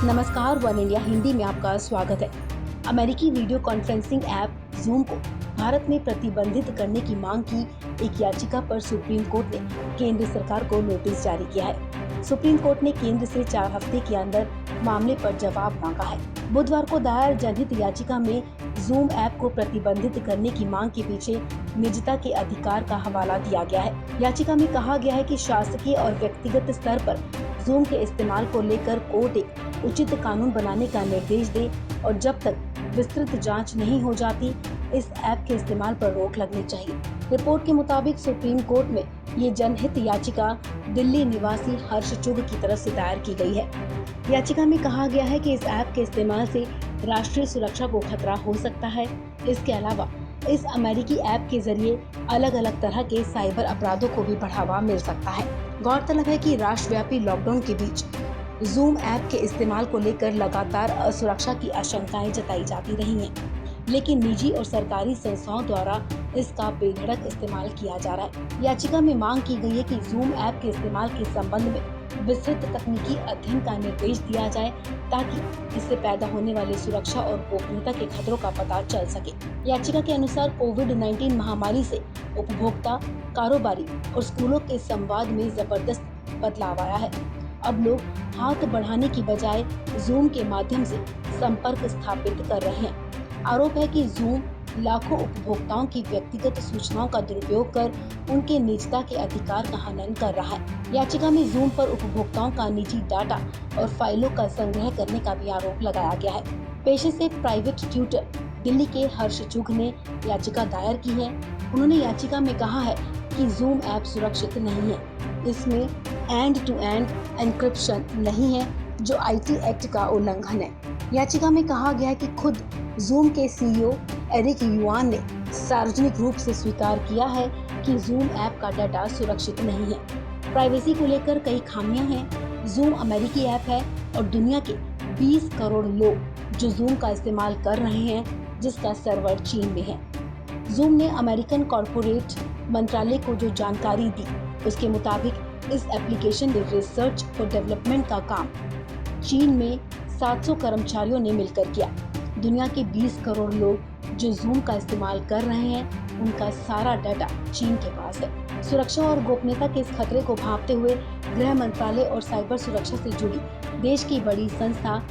नमस्कार, one India Hindi में आपका स्वागत है। अमेरिकी वीडियो कॉन्फ्रेंसिंग ऐप जूम को भारत में प्रतिबंधित करने की मांग की एक याचिका पर सुप्रीम कोर्ट ने केंद्र सरकार को नोटिस जारी किया है। सुप्रीम कोर्ट ने केंद्र से 4 हफ्ते के अंदर मामले पर जवाब मांगा है। बुधवार को दायर जनहित याचिका में जूम ऐप को प्रतिबंधित करने की मांग के पीछे निजता के अधिकार का हवाला दिया गया है। याचिका में कहा गया है कि शासकीय और व्यक्तिगत स्तर पर जूम के इस्तेमाल को लेकर कोर्ट एक उचित कानून बनाने का निर्देश दे और जब तक विस्तृत जांच नहीं हो जाती इस ऐप के इस्तेमाल पर रोक लगनी चाहिए। रिपोर्ट के मुताबिक सुप्रीम कोर्ट में ये जनहित याचिका दिल्ली निवासी हर्ष चुग की तरफ से दायर की गई है। याचिका में कहा गया है कि इस ऐप के इस्तेमाल से राष्ट्रीय सुरक्षा को खतरा हो सकता है। इसके अलावा इस अमेरिकी ऐप के जरिए अलग अलग तरह के साइबर अपराधों को भी बढ़ावा मिल सकता है। गौरतलब है कि राष्ट्रव्यापी लॉकडाउन के बीच जूम ऐप के इस्तेमाल को लेकर लगातार असुरक्षा की आशंकाएं जताई जाती रही हैं, लेकिन निजी और सरकारी संस्थाओं द्वारा इसका बेधड़क इस्तेमाल किया जा रहा है। याचिका में मांग की गई है कि जूम ऐप के इस्तेमाल के संबंध में विस्तृत तकनीकी अध्ययन का निर्देश दिया जाए ताकि इससे पैदा होने वाली सुरक्षा और गोपनीयता के खतरों का पता चल सके। याचिका के अनुसार कोविड-19 महामारी से उपभोक्ता, कारोबारी और स्कूलों के संवाद में जबरदस्त बदलाव आया है। अब लोग हाथ बढ़ाने की बजाय जूम के माध्यम से संपर्क स्थापित कर रहे हैं। आरोप है कि जूम लाखों उपभोक्ताओं की व्यक्तिगत सूचनाओं का दुरुपयोग कर उनके निजता के अधिकार का हनन कर रहा है। याचिका में जूम पर उपभोक्ताओं का निजी डाटा और फाइलों का संग्रह करने का भी आरोप लगाया गया है। पेशे से प्राइवेट ट्यूटर दिल्ली के हर्ष चुग ने याचिका दायर की है। उन्होंने याचिका में कहा है कि जूम ऐप सुरक्षित नहीं है, इसमें एंड टू एंड एन्क्रिप्शन नहीं है जो आईटी एक्ट का उल्लंघन है। याचिका में कहा गया है कि खुद जूम के सीईओ एरिक युआन ने सार्वजनिक रूप से स्वीकार किया है कि जूम ऐप का डाटा सुरक्षित नहीं है। प्राइवेसी को लेकर कई खामियां हैं। जूम अमेरिकी ऐप है और दुनिया के 20 करोड़ लोग जो जूम का इस्तेमाल कर रहे हैं, जिसका सर्वर चीन में है। जूम ने अमेरिकन कॉर्पोरेट मंत्रालय को जो जानकारी दी, उसके मुताबिक इस एप्लीकेशन के रिसर्च और डेवलपमेंट का काम चीन में 700 कर्मचारियों ने मिलकर किया। दुनिया के 20 करोड़ लोग जो जूम का इस्तेमाल कर रहे हैं, उनका सारा डाटा चीन के पास है। सुरक्षा और गोपनीयता के इस खतरे को भांपते हुए गृह मंत्रालय और साइबर सुरक्षा से जुड़ी देश की बड़ी संस्था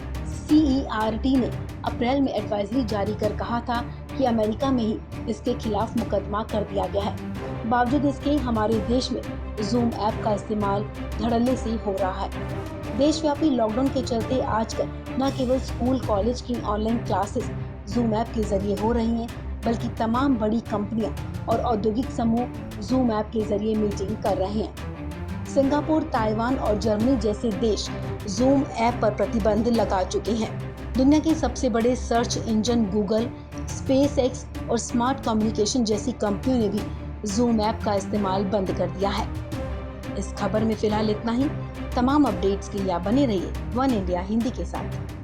CERT ने अप्रैल में एडवाइजरी जारी कर कहा था कि अमेरिका में ही इसके खिलाफ मुकदमा कर दिया गया है। बावजूद इसके हमारे देश में जूम ऐप का इस्तेमाल धड़ल्ले से हो रहा है। देशव्यापी लॉकडाउन के चलते आजकल न केवल स्कूल कॉलेज की ऑनलाइन क्लासेस जूम ऐप के जरिए हो रही हैं, बल्कि तमाम बड़ी कंपनियां और औद्योगिक समूह जूम ऐप के जरिए मीटिंग कर रहे हैं। सिंगापुर, ताइवान और जर्मनी जैसे देश जूम ऐप पर प्रतिबंध लगा चुके हैं। दुनिया के सबसे बड़े सर्च इंजन गूगल, SpaceX और स्मार्ट कम्युनिकेशन जैसी कंपनियों ने भी जूम ऐप का इस्तेमाल बंद कर दिया है। इस खबर में फिलहाल इतना ही। तमाम अपडेट्स के लिए आप बने रहिए वन इंडिया हिंदी के साथ।